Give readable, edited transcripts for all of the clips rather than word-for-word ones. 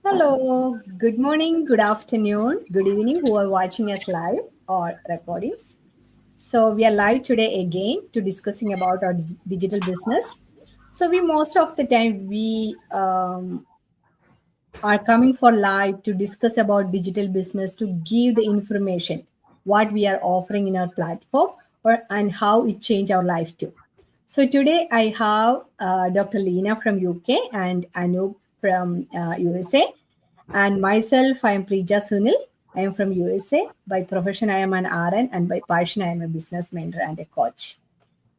Hello, good morning, good afternoon, good evening, who are watching us live or recordings. So we are live today again to discussing about our digital business. So we most of the time we are coming for live to discuss about digital business to give the information what we are offering in our platform or and how it changed our life too. So today I have Dr. Leena from UK and Anup from USA and myself, I am Preja Sunil. I am from USA. By profession, I am an RN, and by passion, I am a business mentor and a coach.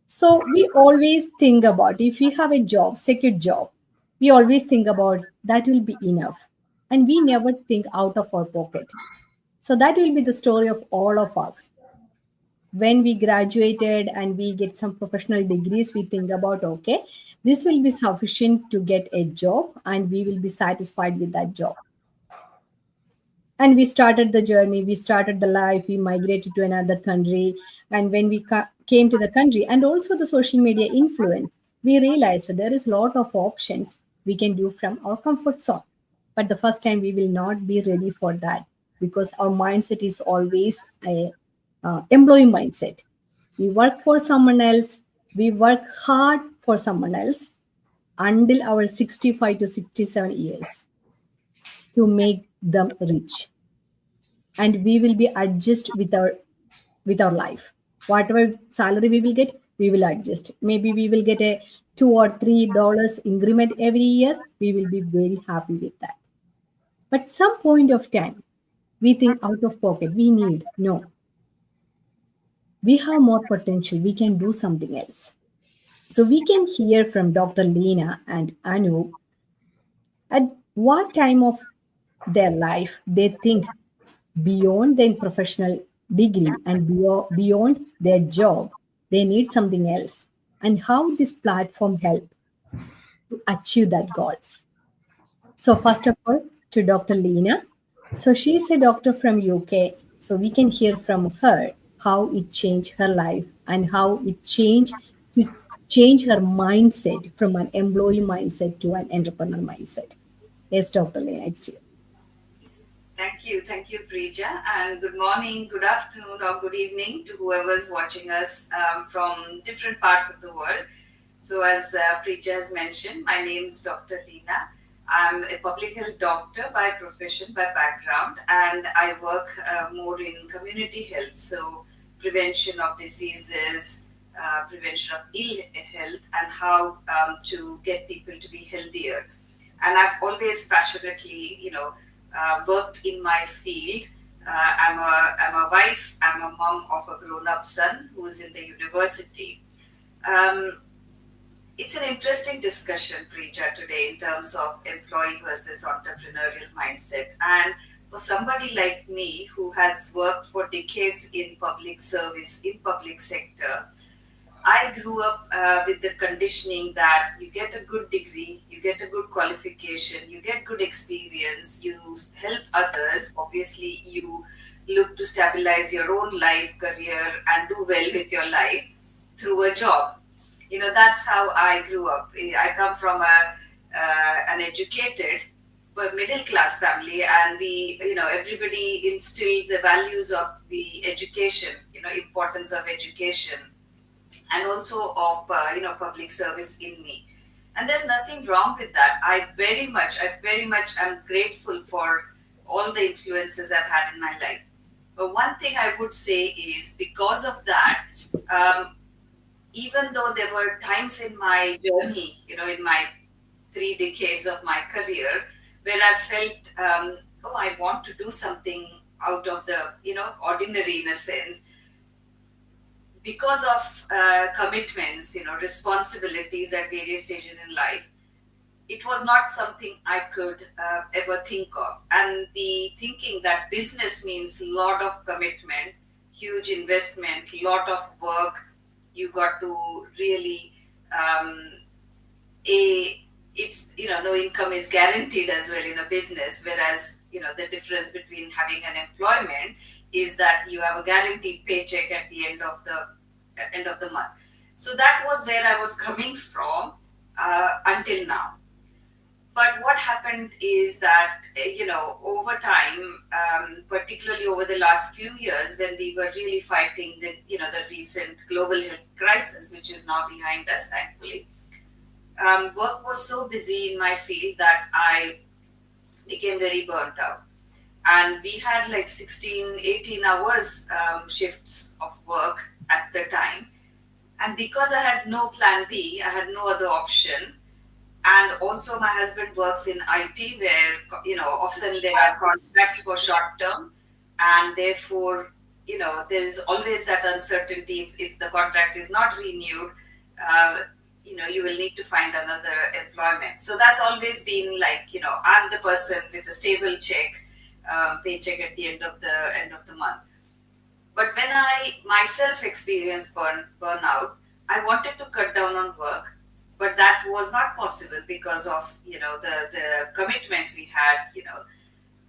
So we always think about if we have a job, secure job, we always think about that will be enough, and we never think out of our pocket. So that will be the story of all of us. When we graduated and we get some professional degrees, we think about okay, this will be sufficient to get a job, and we will be satisfied with that job, and we started the journey, we started the life, we migrated to another country, and when we came to the country and also the social media influence, we realized that there is a lot of options we can do from our comfort zone. But the first time we will not be ready for that, because our mindset is always a employee mindset. We work for someone else, we work hard for someone else until our 65 to 67 years to make them rich, and we will be adjust with our life. Whatever salary we will get, we will adjust. Maybe we will get a $2 or $3 increment every year, we will be very happy with that. But some point of time we think out of pocket, we need no, we have more potential, we can do something else. So we can hear from Dr. Leena and Anu at what time of their life they think beyond their professional degree and beyond their job, they need something else, and how this platform help to achieve that goals. So first of all, to Dr. Leena. So she's a doctor from UK, so we can hear from her how it changed her life and how it changed to change her mindset from an employee mindset to an entrepreneur mindset. Yes, Dr. Leena, it's you. Thank you, Preja, and good morning, good afternoon, or good evening to whoever's watching us from different parts of the world. So, as Preja has mentioned, my name is Dr. Leena. I'm a public health doctor by profession, by background, and I work more in community health, so prevention of diseases, prevention of ill health, and how to get people to be healthier. And I've always passionately, worked in my field. I'm a wife. I'm a mom of a grown-up son who is in the university. Um, it's an interesting discussion, Preacher, today in terms of employee versus entrepreneurial mindset. And for somebody like me who has worked for decades in public service, in public sector, I grew up with the conditioning that you get a good degree, you get a good qualification, you get good experience, you help others. Obviously, you look to stabilize your own life, career, and do well with your life through a job. That's how I grew up. I come from an educated but middle class family, and everybody instilled the values of the education, importance of education, and also of public service in me. And there's nothing wrong with that. I very much am grateful for all the influences I've had in my life. But one thing I would say is, because of that, um, even though there were times in my journey, in my 3 decades of my career, where I felt, oh, I want to do something out of the ordinary, in a sense, because of commitments, responsibilities at various stages in life. It was not something I could ever think of. And the thinking that business means a lot of commitment, huge investment, lot of work, you got to really um, a it's the income is guaranteed as well in a business, whereas the difference between having an employment is that you have a guaranteed paycheck at the end of the month. So that was where I was coming from until now. But what happened is that, over time, particularly over the last few years, when we were really fighting the recent global health crisis, which is now behind us, thankfully, work was so busy in my field that I became very burnt out. And we had like 16, 18 hours shifts of work at the time. And because I had no plan B, I had no other option. And also, my husband works in IT, where often there are contracts for short term, and therefore there's always that uncertainty if the contract is not renewed. Uh, you will need to find another employment. So that's always been like, I'm the person with a stable paycheck at the end of the month. But when I myself experienced burnout, I wanted to cut down on work, but that was not possible because of the commitments we had.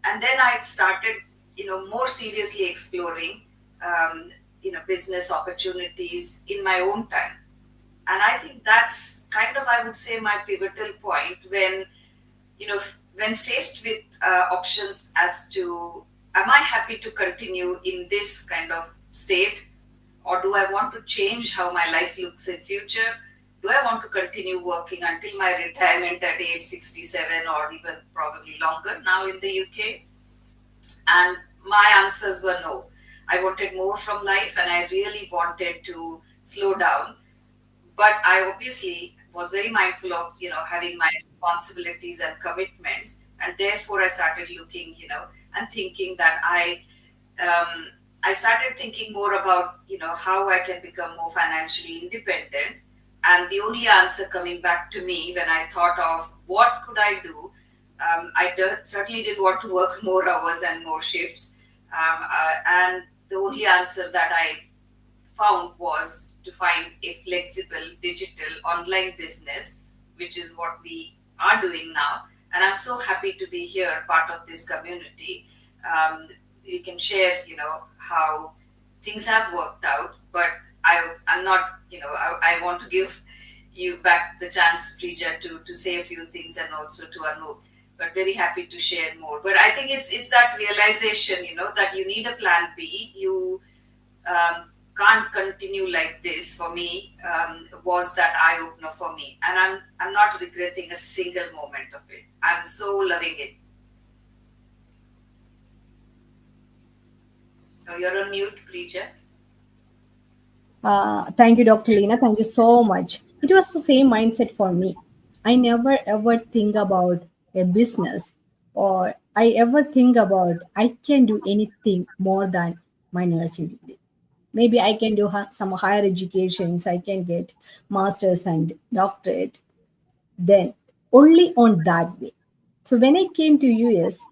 And then I started more seriously exploring business opportunities in my own time. And I think that's kind of, I would say, my pivotal point when when faced with options as to, am I happy to continue in this kind of state, or do I want to change how my life looks in future? Do I want to continue working until my retirement at age 67, or even probably longer now in the UK? And my answers were no. I wanted more from life, and I really wanted to slow down. But I obviously was very mindful of having my responsibilities and commitments, and therefore I started looking, and thinking that I started thinking more about how I can become more financially independent. And the only answer coming back to me when I thought of what could I do, certainly didn't want to work more hours and more shifts. And the only answer that I found was to find a flexible digital online business, which is what we are doing now. And I'm so happy to be here, part of this community. We can share, how things have worked out, but I'm not, I want to give you back the chance, Prija, to say a few things, and also to Anu. But very happy to share more. But I think it's that realization, that you need a plan B. You can't continue like this. For me, was that eye opener for me, and I'm not regretting a single moment of it. I'm so loving it. Oh, you're on mute, Preacher. Thank you, Dr. Lena. Thank you so much. It was the same mindset for me. I never ever think about a business, or I ever think about I can do anything more than my nursing degree. Maybe I can do some higher educations, I can get master's and doctorate, then only on that way. So when I came to US,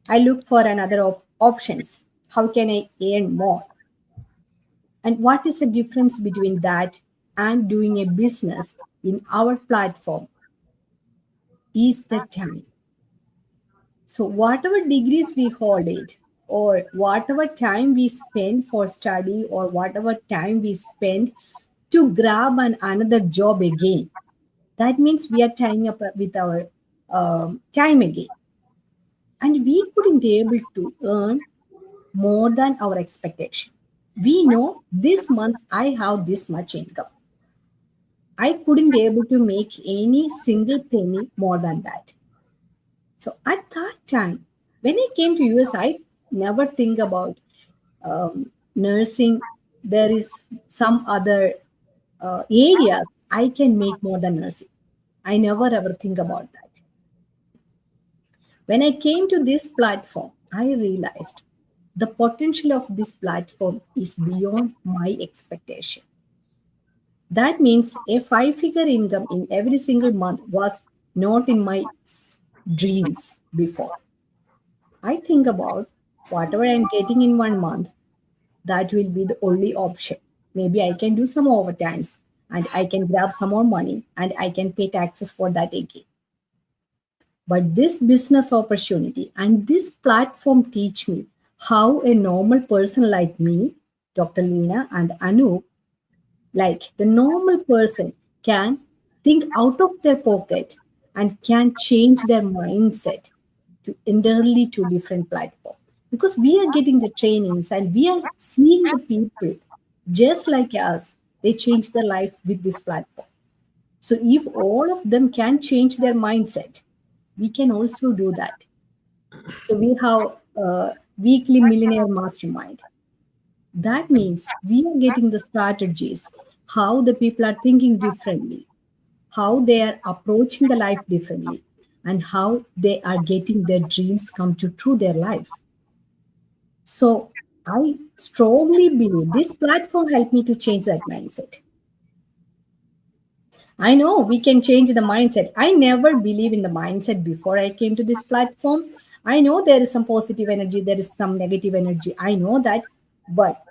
I looked for another options. How can I earn more? And what is the difference between that and doing a business in our platform is the time. So whatever degrees we hold it, or whatever time we spend for study, or whatever time we spend to grab another job again, that means we are tying up with our time again. And we couldn't be able to earn more than our expectation. We know this month I have this much income. I couldn't be able to make any single penny more than that. So at that time, when I came to US, I never think about nursing. There is some other areas I can make more than nursing. I never ever think about that. When I came to this platform, I realized the potential of this platform is beyond my expectation. That means a five-figure income in every single month was not in my dreams before. I think about whatever I'm getting in one month, that will be the only option. Maybe I can do some overtimes, and I can grab some more money, and I can pay taxes for that again. But this business opportunity and this platform teach me how a normal person like me, Dr. Lena and Anu, like the normal person, can think out of their pocket and can change their mindset to entirely to different platform, because we are getting the trainings and we are seeing the people just like us, they change their life with this platform. So if all of them can change their mindset, we can also do that. So we have a weekly millionaire mastermind. That means we are getting the strategies, how the people are thinking differently, how they are approaching the life differently, and how they are getting their dreams come to true their life. So I strongly believe this platform helped me to change that mindset. I know we can change the mindset. I never believe in the mindset before I came to this platform. I know there is some positive energy, there is some negative energy. I know that, but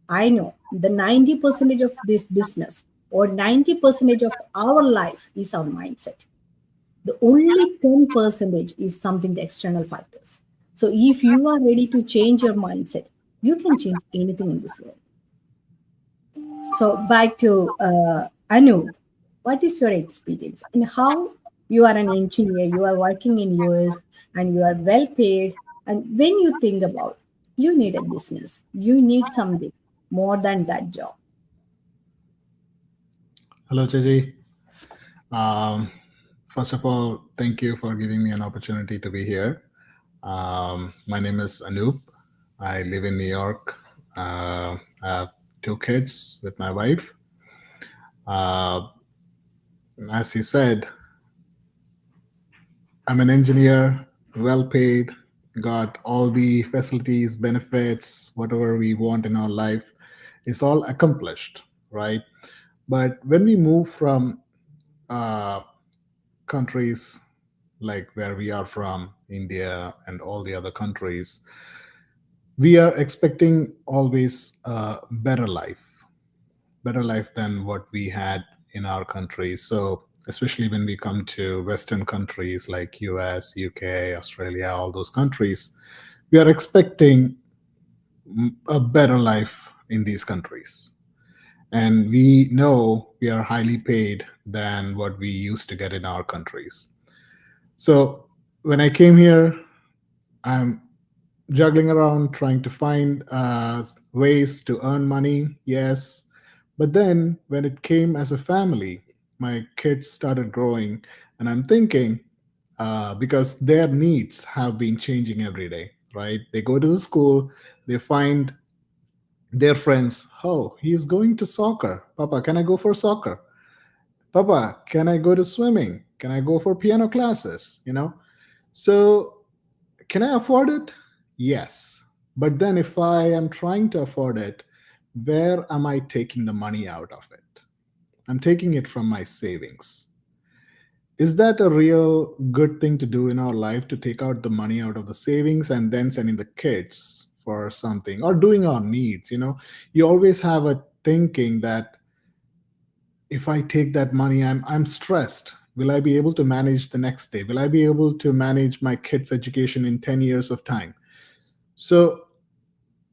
I know the 90 percentage of this business or 90 percentage of our life is our mindset. The only 10 percentage is something the external factors. So if you are ready to change your mindset, you can change anything in this world. So back to Anu, what is your experience and how you are an engineer, you are working in US and you are well paid, and when you think about you need a business, you need something more than that job. Hello, Chaji. Um, First of all, thank you for giving me an opportunity to be here. My name is Anoop. I live in New York. I have two kids with my wife. Uh, as he said, I'm an engineer, well paid, got all the facilities, benefits, whatever we want in our life. It's all accomplished, right? But when we move from uh, countries like where we are from, India and all the other countries, we are expecting always a better life than what we had in our country. So, especially when we come to Western countries like US, UK, Australia, all those countries, we are expecting a better life in these countries. And we know we are highly paid than what we used to get in our countries. So, when I came here, I'm juggling around trying to find ways to earn money, yes. But then when it came as a family, my kids started growing, and I'm thinking, because their needs have been changing every day, right? They go to the school, they find their friends, oh, he's going to soccer. Papa, can I go for soccer? Papa, can I go to swimming? Can I go for piano classes? So can I afford it? Yes. But then if I am trying to afford it, where am I taking the money out of it? I'm taking it from my savings. Is that a real good thing to do in our life, to take out the money out of the savings and then sending the kids for something or doing our needs? You always have a thinking that if I take that money, I'm stressed. Will I be able to manage the next day? Will I be able to manage my kids' education in 10 years of time? So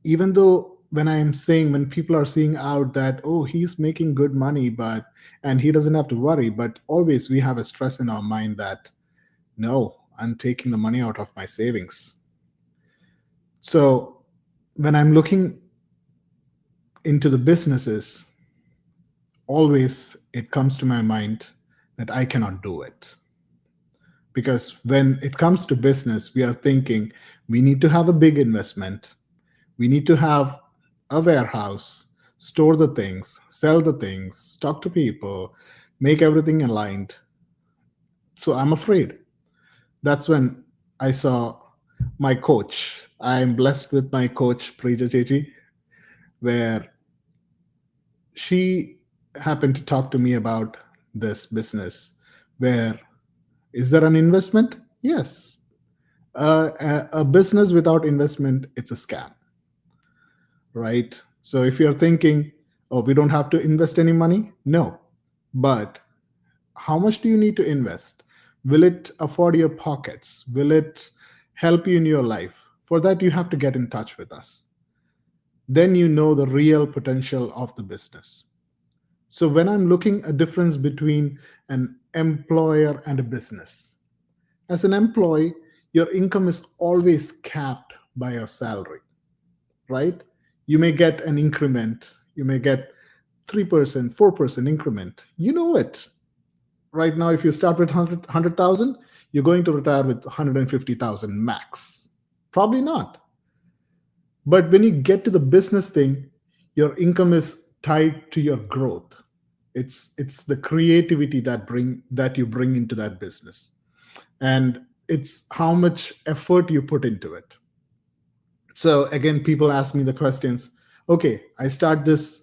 even though when people are seeing out that, oh, he's making good money, and he doesn't have to worry, but always we have a stress in our mind that, no, I'm taking the money out of my savings. So when I'm looking into the businesses, always it comes to my mind that I cannot do it. Because when it comes to business, we are thinking we need to have a big investment. We need to have a warehouse, store the things, sell the things, talk to people, make everything aligned. So I'm afraid. That's when I saw my coach. I'm blessed with my coach, Preeta Chechi, where she happened to talk to me about this business. Where is there an investment? Yes. A business without investment, it's a scam, right? So if you're thinking, oh, we don't have to invest any money, no. But how much do you need to invest? Will it afford your pockets? Will it help you in your life? For that, you have to get in touch with us. Then you know the real potential of the business. So when I'm looking a difference between an employer and a business. As an employee, your income is always capped by your salary, right? You may get an increment, you may get 3%, 4% increment. You know it. Right now, if you start with 100,000, you're going to retire with 150,000 max. Probably not. But when you get to the business thing, your income is tied to your growth. It's the creativity that you bring into that business, and it's how much effort you put into it. So again, people ask me the questions. Okay, I start this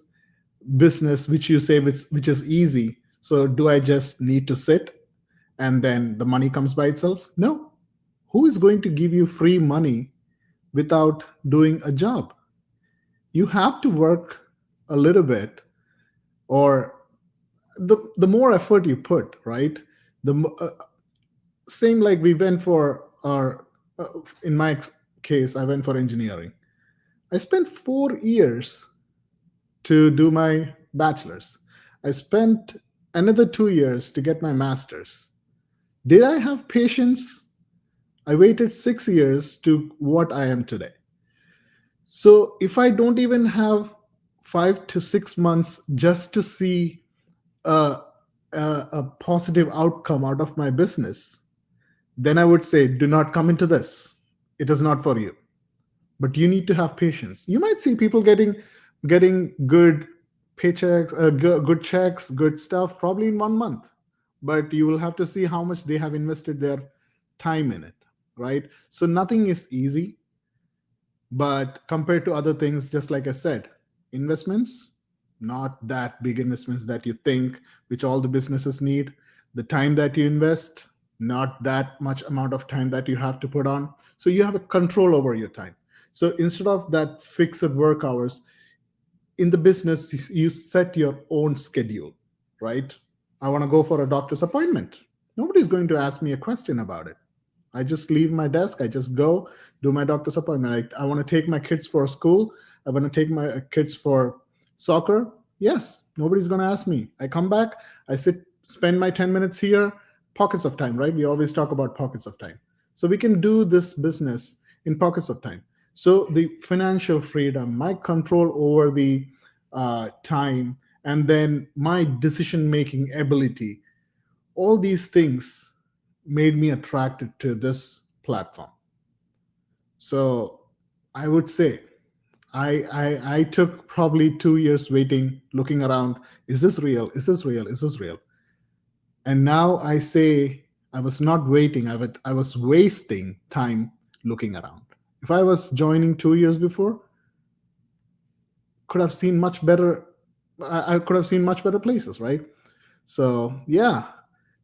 business, which you say which is easy. So do I just need to sit and then the money comes by itself? No. Who is going to give you free money without doing a job? You have to work a little bit, or the more effort you put, right? Same like we went for our, in my case, I went for engineering. I spent 4 years to do my bachelor's. I spent another 2 years to get my master's. Did I have patience? I waited 6 years to what I am today. So if I don't even have 5 to 6 months just to see a, a positive outcome out of my business, then I would say, do not come into this. It is not for you. But you need to have patience. You might see people getting good paychecks, good checks, good stuff, probably in 1 month. But you will have to see how much they have invested their time in it, right? So nothing is easy. But compared to other things, just like I said, investments, not that big investments that you think, which all the businesses need. The time that you invest, not that much amount of time that you have to put on. So you have a control over your time. So instead of that fixed work hours, in the business, you set your own schedule, right? I want to go for a doctor's appointment. Nobody's going to ask me a question about it. I just leave my desk. I just go do my doctor's appointment. I want to take my kids for school. I want to take my kids for soccer. Yes, nobody's going to ask me. I come back. I sit, spend my 10 minutes here. Pockets of time, right? We always talk about pockets of time. So we can do this business in pockets of time. So the financial freedom, my control over the time, and then my decision making ability, all these things made me attracted to this platform. So I would say I took probably 2 years waiting, looking around. Is this real? Is this real? Is this real? And now I say I was not waiting. I was wasting time looking around. If I was joining 2 years before, could have seen much better. I could have seen much better places, right? So yeah,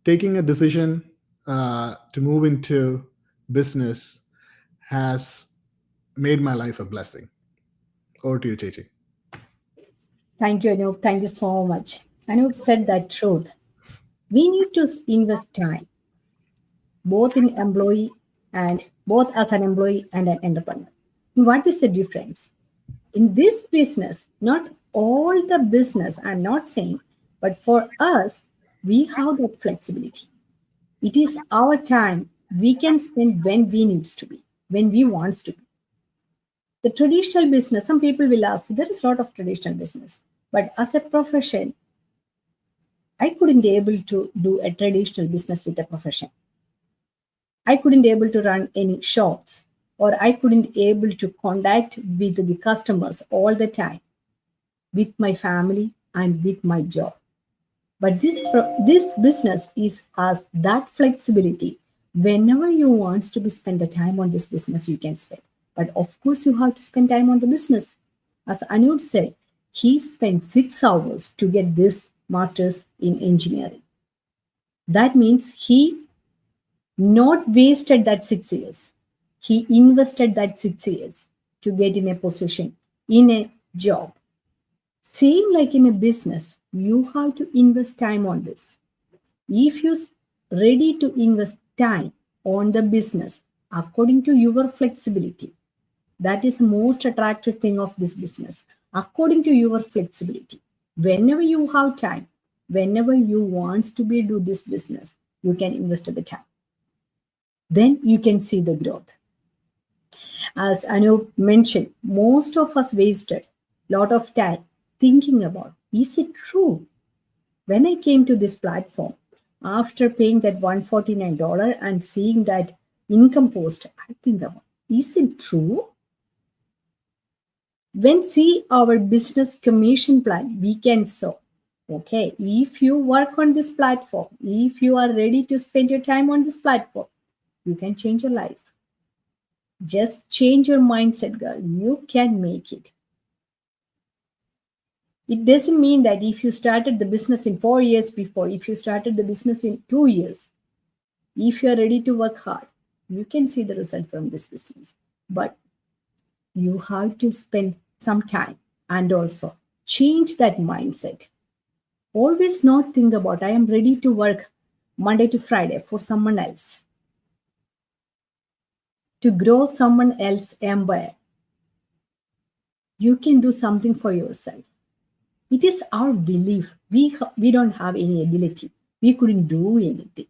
taking a decision to move into business has made my life a blessing. Over to you, Chechi. Thank you, Anup. Thank you so much. Anup said that truth. We need to invest time, both in employee and both as an employee and an entrepreneur. What is the difference? In this business, not all the business, I'm not saying, but for us, we have that flexibility. It is our time we can spend when we needs to be, when we wants to be. The traditional business, some people will ask, there is a lot of traditional business, but as a profession, I couldn't be able to do a traditional business with a profession. I couldn't be able to run any shops, or I couldn't be able to contact with the customers all the time with my family and with my job. But this business is as that flexibility. Whenever you want to be spend the time on this business, you can spend. But of course, you have to spend time on the business. As Anup said, he spent 6 hours to get this master's in engineering. That means he not wasted that 6 years. He invested that 6 years to get in a position, in a job. Same like in a business, you have to invest time on this. If you're ready to invest time on the business according to your flexibility, that is the most attractive thing of this business. According to your flexibility, whenever you have time, Whenever you want to be do this business, you can invest the time. Then you can see the growth. As Anup mentioned, most of us wasted a lot of time thinking about, is it true? When I came to this platform, after paying that $149 and seeing that income post, I think about, is it true? When see our business commission plan, we can show, okay, if you work on this platform, if you are ready to spend your time on this platform, you can change your life. Just change your mindset, girl. You can make it. It doesn't mean that if you started the business in 4 years before, if you started the business in 2 years, if you are ready to work hard, you can see the result from this business. But you have to spend some time and also change that mindset. Always not think about, I am ready to work Monday to Friday for someone else, to grow someone else's empire. You can do something for yourself. It is our belief. We don't have any ability. We couldn't do anything.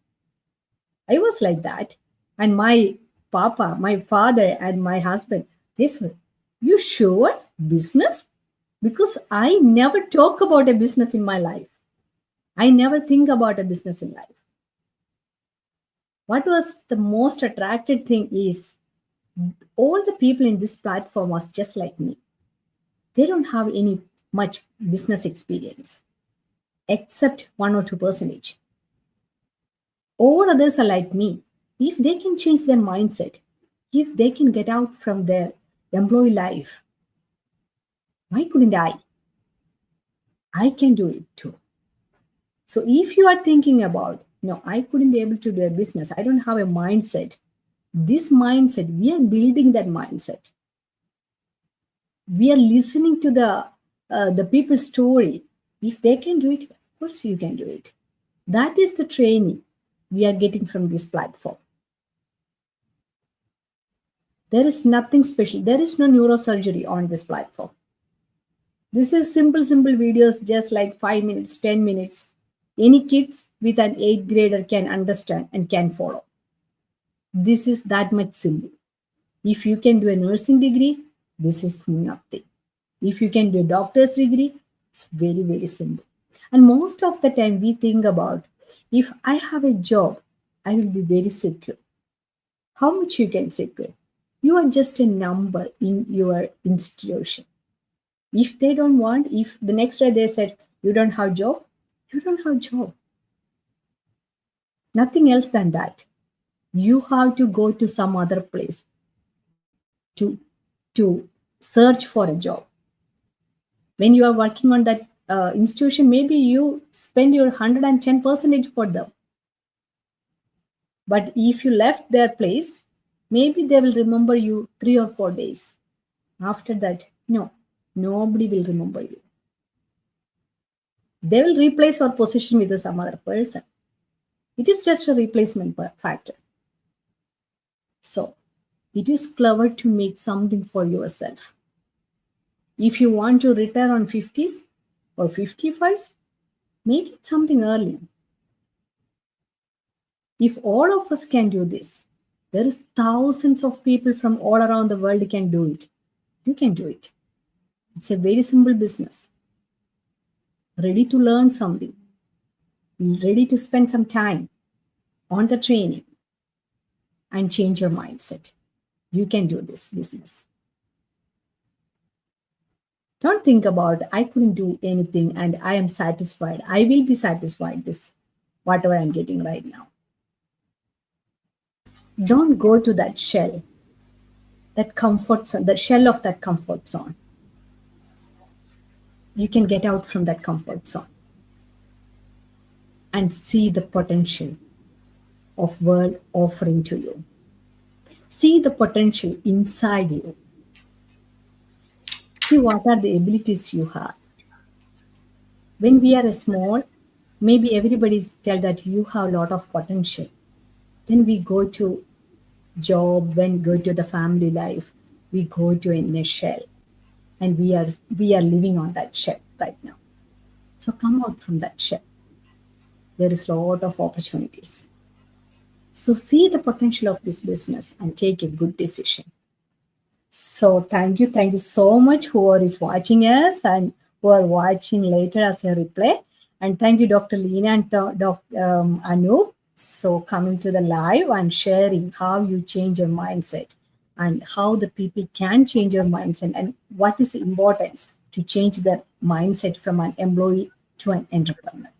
I was like that. And my papa, my father, and my husband, they said, you sure? Business? Because I never talk about a business in my life. I never think about a business in life. What was the most attracted thing is all the people in this platform was just like me. They don't have any much business experience except 1 or 2%. All others are like me. If they can change their mindset, if they can get out from their employee life, why couldn't I? I can do it too. So if you are thinking about, no, I couldn't be able to do a business, I don't have a mindset. This mindset, we are building that mindset. We are listening to the people's story. If they can do it, of course you can do it. That is the training we are getting from this platform. There is nothing special. There is no neurosurgery on this platform. This is simple videos, just like 5 minutes, 10 minutes. Any kids with an 8th grader can understand and can follow. This is that much simple. If you can do a nursing degree, this is nothing. If you can do a doctor's degree, it's very, very simple. And most of the time we think about, if I have a job, I will be very secure. How much you can secure? You are just a number in your institution. If they don't want, if the next day they said, you don't have job, you don't have job. Nothing else than that. You have to go to some other place to search for a job. When you are working on that institution, maybe you spend your 110% for them. But if you left their place, maybe they will remember you 3 or 4 days. After that, no, nobody will remember you. They will replace your position with some other person. It is just a replacement factor. So, it is clever to make something for yourself. If you want to retire on 50s or 55s, make it something early. If all of us can do this, there is thousands of people from all around the world can do it. You can do it. It's a very simple business. Ready to learn something. Ready to spend some time on the training and change your mindset. You can do this business. Don't think about, I couldn't do anything and I am satisfied. I will be satisfied this, whatever I'm getting right now. Don't go to that shell, that comfort zone, the shell of that comfort zone. You can get out from that comfort zone and see the potential of world offering to you. See the potential inside you. See what are the abilities you have. When we are small, maybe everybody tell that you have a lot of potential. Then we go to job, when go to the family life, we go to a shell, and we are living on that shell right now. So come out from that shell. there is a lot of opportunities. So see the potential of this business and take a good decision. So thank you so much whoever is watching us and who are watching later as a replay. And thank you, Dr. Leena and Dr. Anup. So coming to the live and sharing how you change your mindset and how the people can change your mindset and what is the importance to change their mindset from an employee to an entrepreneur.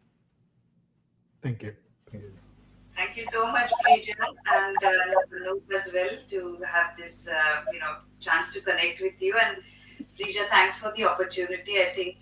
Thank you. Thank you. Thank you so much, Preja, and Noop as well to have this, chance to connect with you. And Preja, thanks for the opportunity. I think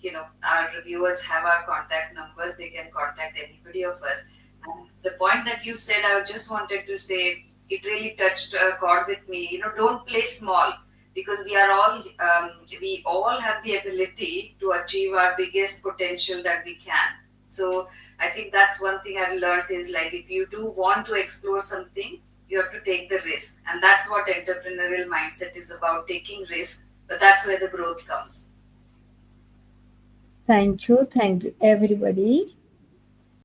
our viewers have our contact numbers; they can contact anybody of us. And the point that you said, I just wanted to say it really touched a chord with me. Don't play small because we all have the ability to achieve our biggest potential that we can. So I think that's one thing I've learned is like if you do want to explore something, you have to take the risk. And that's what entrepreneurial mindset is about, taking risk. But that's where the growth comes. Thank you everybody.